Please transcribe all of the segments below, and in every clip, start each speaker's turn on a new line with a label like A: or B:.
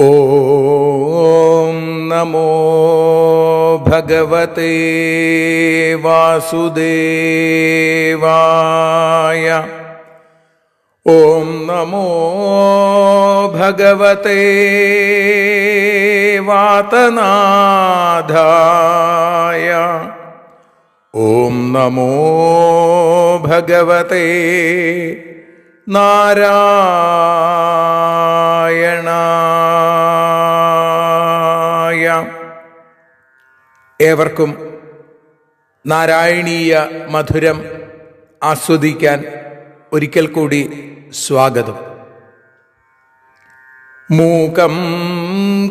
A: ഓം നമോ ഭഗവതേ വാസുദേവായ. ഓം നമോ ഭഗവതേ വാതനാഥായ. ഓം നമോ ഭഗവതേ നാരായണായ. ഏവർക്കും നാരായണീയ മധുരം ആസ്വദിക്കാൻ ഒരിക്കൽ കൂടി സ്വാഗതം. മൂകം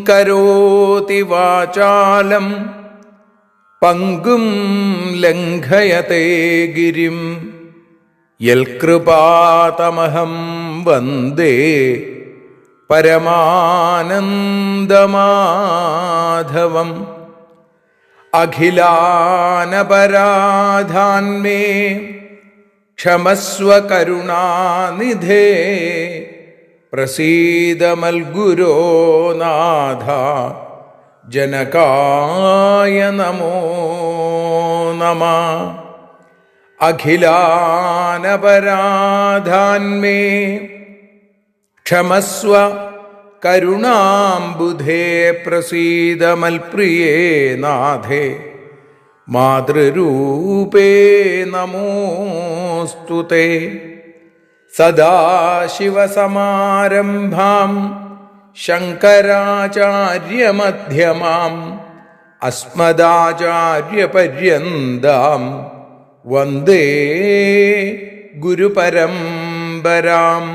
A: കരോതി വാചാലം പങ്കും ലംഘയത്തെ ഗിരിം യൽകൃപാതമഹം വന്ദേ പരമാനന്ദമാധവം. അഖിലാനപരാധാന്മേ ക്ഷമസ്വ കരുണാനിധേ പ്രസീദ മൽഗുരോ നാഥ ജനകായ നമോ നമഃ. അഖിലാനപരാധാന്മേ ക്ഷമസ്വ കരുണാംബുധേ പ്രസീദ മൽപ്രിയേ നാഥേ മാതൃരൂപേ നമോസ്തുതേ. സദാശിവസമാരംഭാം ശങ്കരാചാര്യമധ്യമാം അസ്മദാചാര്യപര്യന്താം വന്ദേ ഗുരുപരമ്പരാം.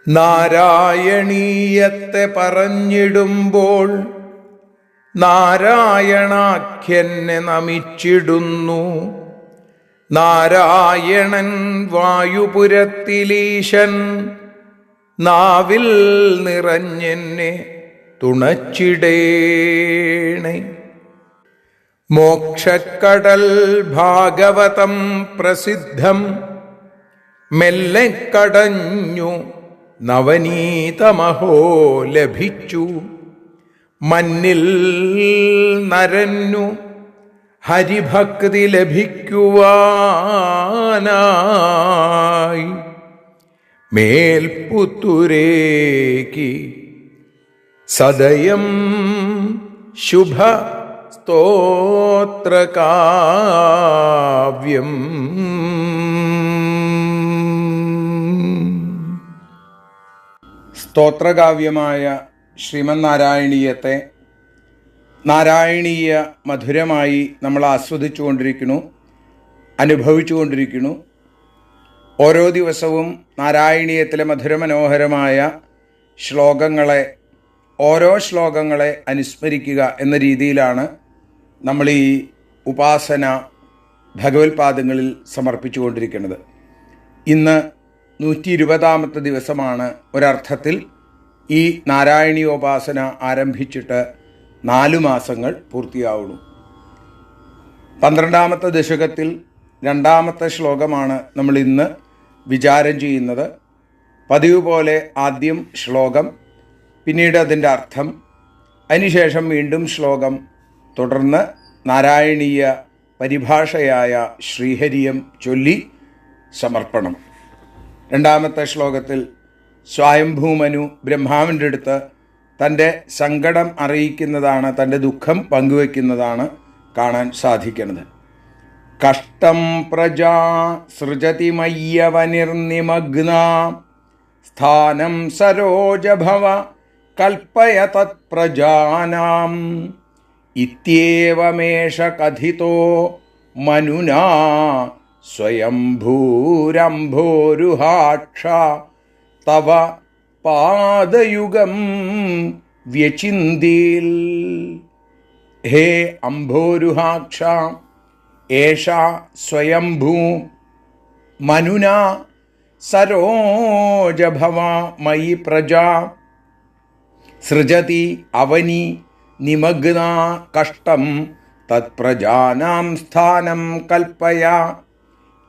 A: നാരായണീയത്തെ പറഞ്ഞിടുമ്പോൾ നാരായണാഖ്യനെ നമിച്ചിടുന്നു. നാരായണൻ വായുപുരത്തിലീശൻ നാവിൽ നിറഞ്ഞെന്നെ തുണച്ചിടേണേ. മോക്ഷക്കടൽ ഭാഗവതം പ്രസിദ്ധം മെല്ലെ കടഞ്ഞു നവനീതമഹോ ലഭിച്ചു. മന്നിൽ നരന്നു ഹരിഭക്തി ലഭിക്കുവാനായി മേൽപുത്തുരേക്ക് സദയം ശുഭ സ്തോത്രകാവ്യം. സ്തോത്രകാവ്യമായ ശ്രീമന്നാരായണീയത്തെ നാരായണീയ മധുരമായി നമ്മൾ ആസ്വദിച്ചുകൊണ്ടിരിക്കുന്നു, അനുഭവിച്ചുകൊണ്ടിരിക്കുന്നു. ഓരോ ദിവസവും നാരായണീയത്തിലെ മധുരമനോഹരമായ ശ്ലോകങ്ങളെ, ഓരോ ശ്ലോകങ്ങളെ അനുസ്മരിക്കുക എന്ന രീതിയിലാണ് നമ്മൾ ഈ ഉപാസന ഭഗവത്പാദങ്ങളിൽ സമർപ്പിച്ചുകൊണ്ടിരിക്കുന്നത്. ഇന്ന് 120ാമത്തെ ദിവസമാണ്. ഒരർത്ഥത്തിൽ ഈ നാരായണീയോപാസന ആരംഭിച്ചിട്ട് 4 മാസങ്ങൾ പൂർത്തിയാവുന്നു. 12ാമത്തെ ദശകത്തിൽ 2ാമത്തെ ശ്ലോകമാണ് നമ്മൾ ഇന്ന് വിചാരം ചെയ്യുന്നത്. പതിവ് പോലെ ആദ്യം ശ്ലോകം, പിന്നീട് അതിൻ്റെ അർത്ഥം, അതിനുശേഷം വീണ്ടും ശ്ലോകം, തുടർന്ന് നാരായണീയ പരിഭാഷയായ ശ്രീഹരിയം ചൊല്ലി സമർപ്പണം. 2ാമത്തെ ശ്ലോകത്തിൽ സ്വയംഭൂമനു ബ്രഹ്മാവിൻ്റെ അടുത്ത് തൻ്റെ സങ്കടം അറിയിക്കുന്നതാണ്, തൻ്റെ ദുഃഖം പങ്കുവയ്ക്കുന്നതാണ് കാണാൻ സാധിക്കുന്നത്. കഷ്ടം പ്രജാ സൃജതി മയ്യവനിർനിമഗ്ന സ്ഥാനം സരോജഭവ കൽപ്പയ തത്പ്രജാനാം ഇത്യേവമേഷ കഥിതോ മനുനാ സ്വയംഭൂരംഭോരുഹാക്ഷ തവ പാദയുഗം വ്യചിന്തീൽ. ഹേ അംഭോരുഹാക്ഷ, ഏഷ സ്വയംഭൂ മനുനാ സരോജഭവ മയി പ്രജാ സൃജതി അവനി നിമഗ്ന കഷ്ടം തത്പ്രജാനാം സ്ഥാനം കൽപ്പയ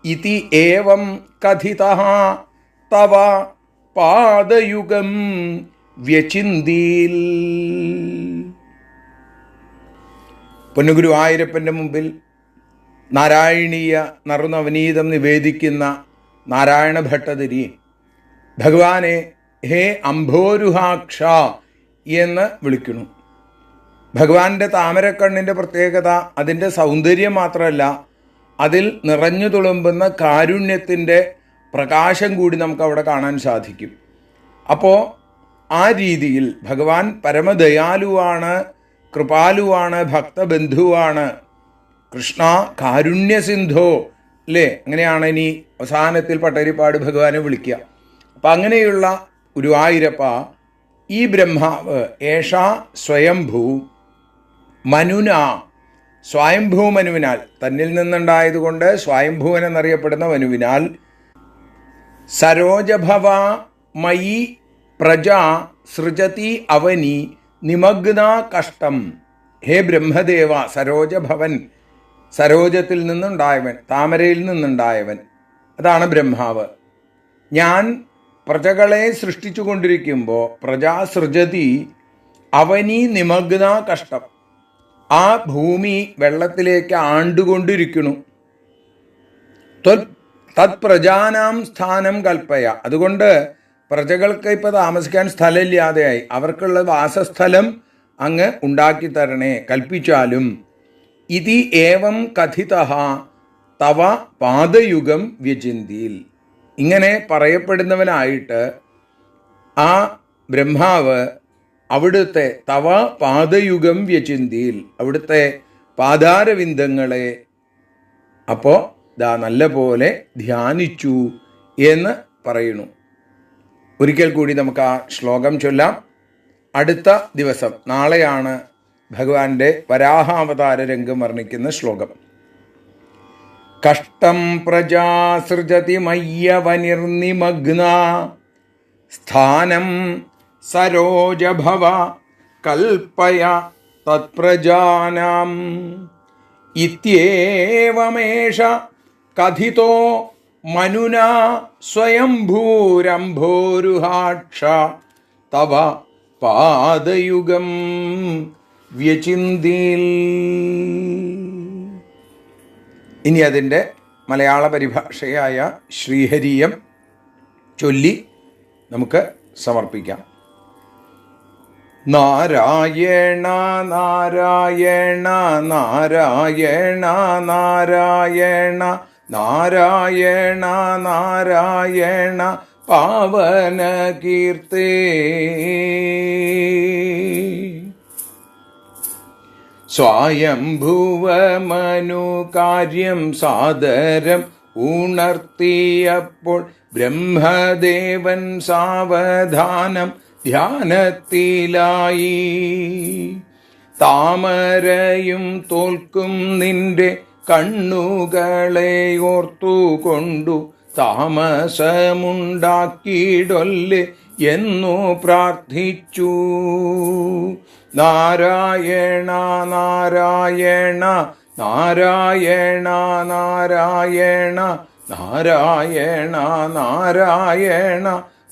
A: ഇതി ഏവം കഥിതഃ തവ പാദയുഗം വ്യചിന്തീൽ. പൊന്നുഗുരുവായൂരപ്പൻ്റെ മുമ്പിൽ നാരായണീയ നറുനവനീതം നിവേദിക്കുന്ന നാരായണ ഭട്ടതിരി ഭഗവാനെ ഹേ അംഭോരുഹാക്ഷ എന്ന് വിളിക്കുന്നു. ഭഗവാന്റെ താമരക്കണ്ണിൻ്റെ പ്രത്യേകത അതിൻ്റെ സൗന്ദര്യം മാത്രമല്ല, അതിൽ നിറഞ്ഞു തുളുമ്പുന്ന കാരുണ്യത്തിൻ്റെ പ്രകാശം കൂടി നമുക്കവിടെ കാണാൻ സാധിക്കും. അപ്പോൾ ആ രീതിയിൽ ഭഗവാൻ പരമദയാലുവാണ്, കൃപാലുവാണ്, ഭക്തബന്ധുവാണ്. കൃഷ്ണ കാരുണ്യസിന്ധോ അല്ലേ, അങ്ങനെയാണ് ഇനി അവസാനത്തിൽ പട്ടരിപ്പാട് ഭഗവാനെ വിളിക്കുക. അപ്പം അങ്ങനെയുള്ള ഗുരുവായൂരപ്പ, ഈ ബ്രഹ്മാവ് ഏഷാ സ്വയംഭൂ മനുന, സ്വയംഭൂ മനുവിനാൽ, തന്നിൽ നിന്നുണ്ടായതുകൊണ്ട് സ്വയംഭൂവൻ എന്നറിയപ്പെടുന്ന മനുവിനാൽ, സരോജഭവ മയി പ്രജ സൃജതി അവനി നിമഗ്ന കഷ്ടം. ഹേ ബ്രഹ്മദേവ, സരോജഭവൻ, സരോജത്തിൽ നിന്നുണ്ടായവൻ, താമരയിൽ നിന്നുണ്ടായവൻ, അതാണ് ബ്രഹ്മാവ്. ഞാൻ പ്രജകളെ സൃഷ്ടിച്ചു കൊണ്ടിരിക്കുമ്പോൾ പ്രജാ സൃജതി അവനി നിമഗ്ന കഷ്ടം, ആ ഭൂമി വെള്ളത്തിലേക്ക് ആണ്ടുകൊണ്ടിരിക്കുന്നു. തത് പ്രജാനാം സ്ഥാനം കൽപ്പയ, അതുകൊണ്ട് പ്രജകൾക്ക് ഇപ്പോൾ താമസിക്കാൻ സ്ഥലമില്ലാതെയായി, അവർക്കുള്ള വാസസ്ഥലം അങ്ങ് ഉണ്ടാക്കി തരണേ, കൽപ്പിച്ചാലും. ഇതി ഏവം കഥിതഃ തവ പാദയുഗം വ്യചിന്തിയിൽ. ഇങ്ങനെ പറയപ്പെടുന്നവനായിട്ട് ആ ബ്രഹ്മാവ് അവിടുത്തെ തവ പാദയുഗം വ്യചിന്തിയിൽ, അവിടുത്തെ പാദാരവിന്ദങ്ങളെ അപ്പോൾ നല്ല പോലെ ധ്യാനിച്ചു എന്ന് പറയുന്നു. ഒരിക്കൽ കൂടി നമുക്ക് ആ ശ്ലോകം ചൊല്ലാം. അടുത്ത ദിവസം നാളെയാണ് ഭഗവാന്റെ വരാഹാവതാര രംഗം വർണ്ണിക്കുന്ന ശ്ലോകം. കഷ്ടം പ്രജാ സൃജതി മയ്യവനിർനിമഗ്ന സ്ഥാനം സരോജഭവ കൽപ്പയ തത്പ്രജാനാം ഇത്യേവമേഷ കഥിതോ മനുനാ സ്വയംഭൂരംഭോരുഹാക്ഷ തവ പാദയുഗം വ്യചിന്തിൽ. ഇനി അതിൻ്റെ മലയാള പരിഭാഷയായ ശ്രീഹരിയം ചൊല്ലി നമുക്ക് സമർപ്പിക്കാം. നാരായണ നാരായണ നാരായണ നാരായണ നാരായണ നാരായണ പാവന കീർത്തേ. സ്വയംഭുവമനു കാര്യം സാദരം ഉണർത്തിയപ്പോൾ ബ്രഹ്മദേവൻ സാവധാനം ധ്യാനത്തിലായി. താമരയും തോൽക്കും നിന്റെ കണ്ണുകളെ ഓർത്തുകൊണ്ടു താമസമുണ്ടാക്കിയിടൊല്ലെ എന്നു പ്രാർത്ഥിച്ചു. നാരായണ നാരായണ നാരായണ നാരായണ നാരായണ നാരായണ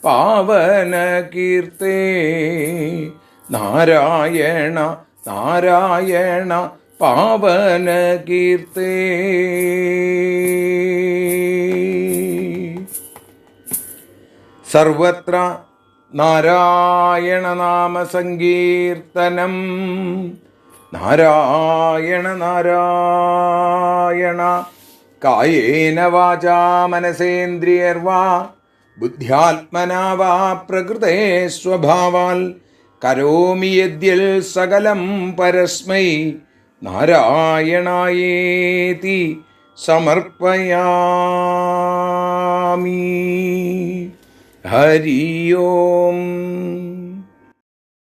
A: പാവന കീർത്തേ. നാരായണ നാരായണ പാവന കീർത്തേ. സർവത്ര നാരായണ നാമ സങ്കീർത്തനം. നാരായണ നാരായണ. കായേന വാചാ മനസേന്ദ്രിയർവാ ബുദ്ധ്യാത്മനാ വാ പ്രകൃതേ സ്വഭാവാൽ കരോമി യദ്യൽ സകലം പരസ്മൈ നാരായണായേതി സമർപ്പയാമി. ഹരി ഓം.